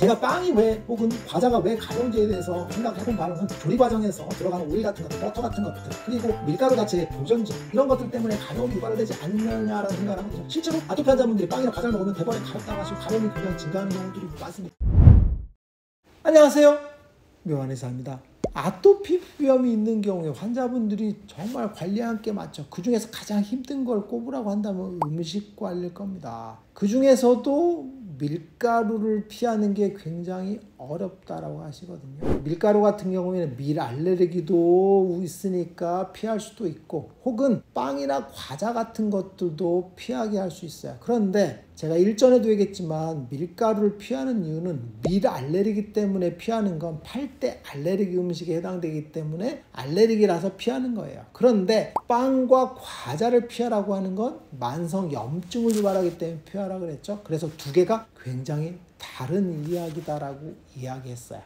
제가 빵이 왜 혹은 과자가 왜 가벼운지에 대해서 생각해본 바로는 조리 과정에서 들어가는 오일 같은 것들, 버터 같은 것들, 그리고 밀가루 자체의 보존제 이런 것들 때문에 가려움이 유발되지 않느냐라는 생각을 하거든요. 실제로 아토피 환자분들이 빵이나 과자를 먹으면 대번에 가렵다고 하시고 가려움이 굉장히 증가하는 경우들이 많습니다. 안녕하세요, 묘한의사입니다. 아토피병이 있는 경우에 환자분들이 정말 관리할 게 많죠. 그 중에서 가장 힘든 걸 꼽으라고 한다면 음식 관리일 겁니다. 그 중에서도 밀가루를 피하는 게 굉장히 어렵다라고 하시거든요. 밀가루 같은 경우에는 밀 알레르기도 있으니까 피할 수도 있고, 혹은 빵이나 과자 같은 것들도 피하게 할 수 있어요. 그런데 제가 일전에도 얘기했지만 밀가루를 피하는 이유는 밀 알레르기 때문에 피하는 건 8대 알레르기 음식에 해당되기 때문에 알레르기라서 피하는 거예요. 그런데 빵과 과자를 피하라고 하는 건 만성 염증을 유발하기 때문에 피하라고 그랬죠. 그래서 두 개가 굉장히 다른 이야기다라고 이야기했어요.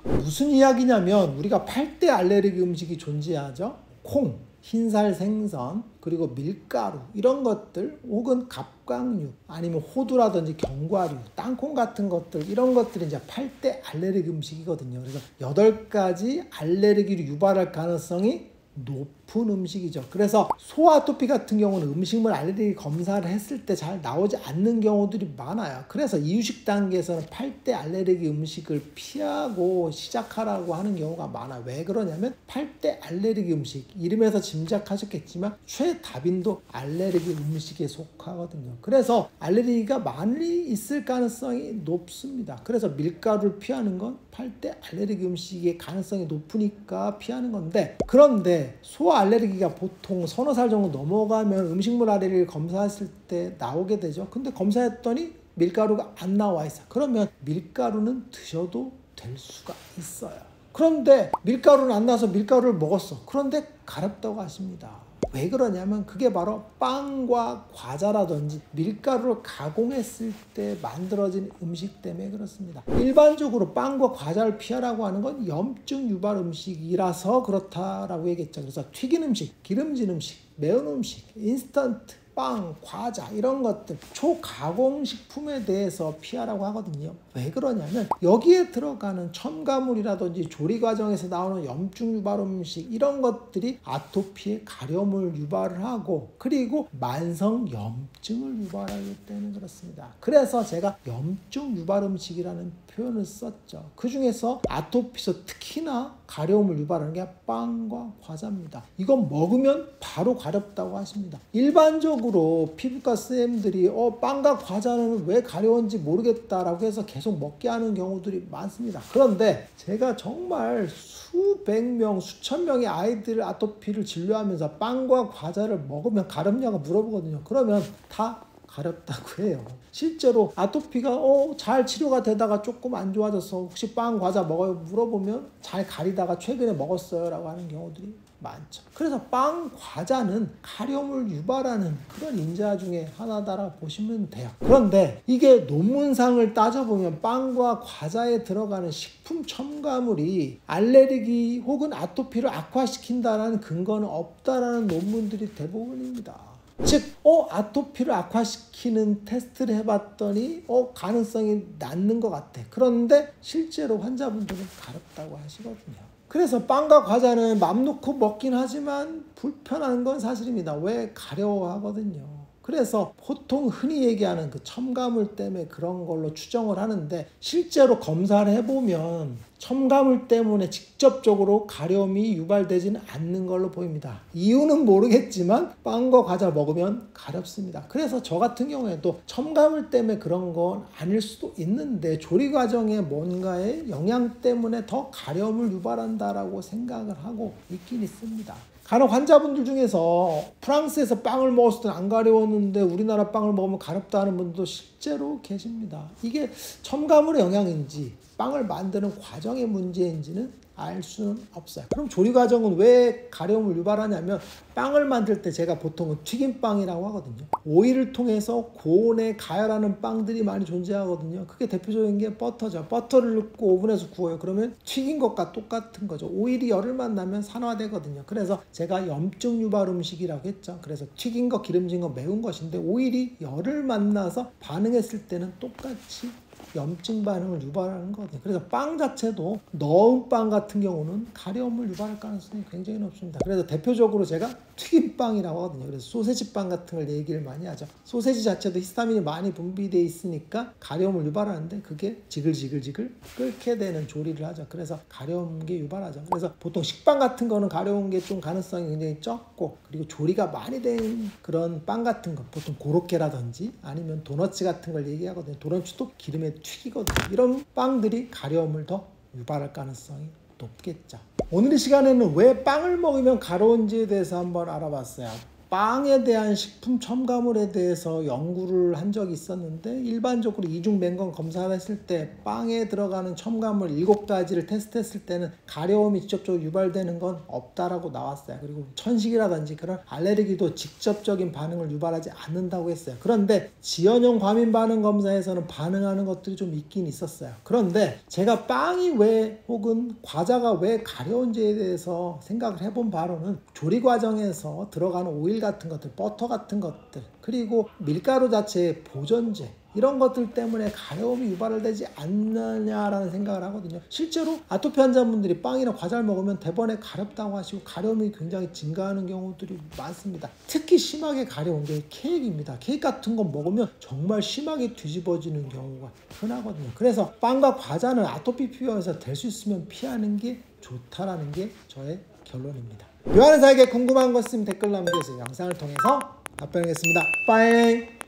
무슨 이야기냐면 우리가 8대 알레르기 음식이 존재하죠. 콩, 흰살 생선, 그리고 밀가루 이런 것들, 혹은 갑각류, 아니면 호두라든지 견과류, 땅콩 같은 것들, 이런 것들이 이제 8대 알레르기 음식이거든요. 그래서 8가지 알레르기를 유발할 가능성이 높은 음식이죠. 그래서 소아토피 같은 경우는 음식물 알레르기 검사를 했을 때 잘 나오지 않는 경우들이 많아요. 그래서 이유식 단계에서는 8대 알레르기 음식을 피하고 시작하라고 하는 경우가 많아요. 왜 그러냐면 8대 알레르기 음식, 이름에서 짐작하셨겠지만 최다빈도 알레르기 음식에 속하거든요. 그래서 알레르기가 많이 있을 가능성이 높습니다. 그래서 밀가루를 피하는 건 8대 알레르기 음식의 가능성이 높으니까 피하는 건데, 그런데 소아 알레르기가 보통 서너 살 정도 넘어가면 음식물 알레르기를 검사했을 때 나오게 되죠. 근데 검사했더니 밀가루가 안 나와 있어. 그러면 밀가루는 드셔도 될 수가 있어요. 그런데 밀가루는 안 나와서 밀가루를 먹었어. 그런데 가렵다고 하십니다. 왜 그러냐면 그게 바로 빵과 과자라든지 밀가루를 가공했을 때 만들어진 음식 때문에 그렇습니다. 일반적으로 빵과 과자를 피하라고 하는 건 염증 유발 음식이라서 그렇다라고 얘기했죠. 그래서 튀긴 음식, 기름진 음식, 매운 음식, 인스턴트, 빵, 과자 이런 것들, 초가공식품에 대해서 피하라고 하거든요. 왜 그러냐면 여기에 들어가는 첨가물이라든지 조리 과정에서 나오는 염증 유발 음식 이런 것들이 아토피의 가려움을 유발을 하고, 그리고 만성 염증을 유발하기 때문에 그렇습니다. 그래서 제가 염증 유발 음식이라는 표현을 썼죠. 그 중에서 아토피에서 특히나 가려움을 유발하는 게 빵과 과자입니다. 이건 먹으면 바로 가렵다고 하십니다. 일반적으로 피부과 쌤들이 빵과 과자는 왜 가려운지 모르겠다라고 해서 계속 먹게 하는 경우들이 많습니다. 그런데 제가 정말 수백 명, 수천 명의 아이들 아토피를 진료하면서 빵과 과자를 먹으면 가렵냐고 물어보거든요. 그러면 다 가렵다고 해요. 실제로 아토피가 잘 치료가 되다가 조금 안 좋아져서 혹시 빵, 과자 먹어요? 물어보면 잘 가리다가 최근에 먹었어요 라고 하는 경우들이 많죠. 그래서 빵, 과자는 가려움을 유발하는 그런 인자 중에 하나다라고 보시면 돼요. 그런데 이게 논문상을 따져보면 빵과 과자에 들어가는 식품 첨가물이 알레르기 혹은 아토피를 악화시킨다는 근거는 없다라는 논문들이 대부분입니다. 즉, 아토피를 악화시키는 테스트를 해봤더니 가능성이 낮는 것 같아. 그런데 실제로 환자분들은 가렵다고 하시거든요. 그래서 빵과 과자는 맘 놓고 먹긴 하지만 불편한 건 사실입니다. 왜? 가려워하거든요. 그래서 보통 흔히 얘기하는 그 첨가물 때문에 그런 걸로 추정을 하는데, 실제로 검사를 해보면 첨가물 때문에 직접적으로 가려움이 유발되지는 않는 걸로 보입니다. 이유는 모르겠지만 빵과 과자 먹으면 가렵습니다. 그래서 저 같은 경우에도 첨가물 때문에 그런 건 아닐 수도 있는데 조리 과정에 뭔가의 영향 때문에 더 가려움을 유발한다라고 생각을 하고 있긴 있습니다. 간혹 환자분들 중에서 프랑스에서 빵을 먹었을 때는 안 가려웠는데 우리나라 빵을 먹으면 가렵다는 분도 실제로 계십니다. 이게 첨가물의 영향인지 빵을 만드는 과정의 문제인지는 알 수는 없어요. 그럼 조리 과정은 왜 가려움을 유발하냐면, 빵을 만들 때 제가 보통은 튀김빵이라고 하거든요. 오일을 통해서 고온에 가열하는 빵들이 많이 존재하거든요. 그게 대표적인 게 버터죠. 버터를 넣고 오븐에서 구워요. 그러면 튀긴 것과 똑같은 거죠. 오일이 열을 만나면 산화되거든요. 그래서 제가 염증 유발 음식이라고 했죠. 그래서 튀긴 거, 기름진 거, 매운 것인데 오일이 열을 만나서 반응했을 때는 똑같이 염증 반응을 유발하는 거거든요. 그래서 빵 자체도 넣은 빵 같은 경우는 가려움을 유발할 가능성이 굉장히 높습니다. 그래서 대표적으로 제가 튀김빵이라고 하거든요. 그래서 소세지 빵 같은 걸 얘기를 많이 하죠. 소세지 자체도 히스타민이 많이 분비되어 있으니까 가려움을 유발하는데 그게 지글지글 끓게 되는 조리를 하죠. 그래서 가려움게 유발하죠. 그래서 보통 식빵 같은 거는 가려운 게 좀 가능성이 굉장히 적고, 그리고 조리가 많이 된 그런 빵 같은 거, 보통 고로케라든지 아니면 도너츠 같은 걸 얘기하거든요. 도너츠도 기름에 튀기거든요. 이런 빵들이 가려움을 더 유발할 가능성이 높겠죠. 오늘 이 시간에는 왜 빵을 먹으면 가려운지에 대해서 한번 알아봤어요. 빵에 대한 식품 첨가물에 대해서 연구를 한 적이 있었는데, 일반적으로 이중 맹검 검사를 했을 때 빵에 들어가는 첨가물 7가지를 테스트했을 때는 가려움이 직접적으로 유발되는 건 없다라고 나왔어요. 그리고 천식이라든지 그런 알레르기도 직접적인 반응을 유발하지 않는다고 했어요. 그런데 지연형 과민 반응 검사에서는 반응하는 것들이 좀 있긴 있었어요. 그런데 제가 빵이 왜, 혹은 과자가 왜 가려운지에 대해서 생각을 해본 바로는, 조리 과정에서 들어가는 오일 같은 것들, 버터 같은 것들, 그리고 밀가루 자체의 보존제, 이런 것들 때문에 가려움이 유발되지 않느냐라는 생각을 하거든요. 실제로 아토피 환자분들이 빵이나 과자를 먹으면 대번에 가렵다고 하시고 가려움이 굉장히 증가하는 경우들이 많습니다. 특히 심하게 가려운 게 케이크입니다. 케이크 같은 거 먹으면 정말 심하게 뒤집어지는 경우가 흔하거든요. 그래서 빵과 과자는 아토피 피부에서 될 수 있으면 피하는 게 좋다라는 게 저의 결론입니다. 요한의사에게 궁금한 것 있으면 댓글 남겨주세요. 영상을 통해서 답변하겠습니다. 빠잉!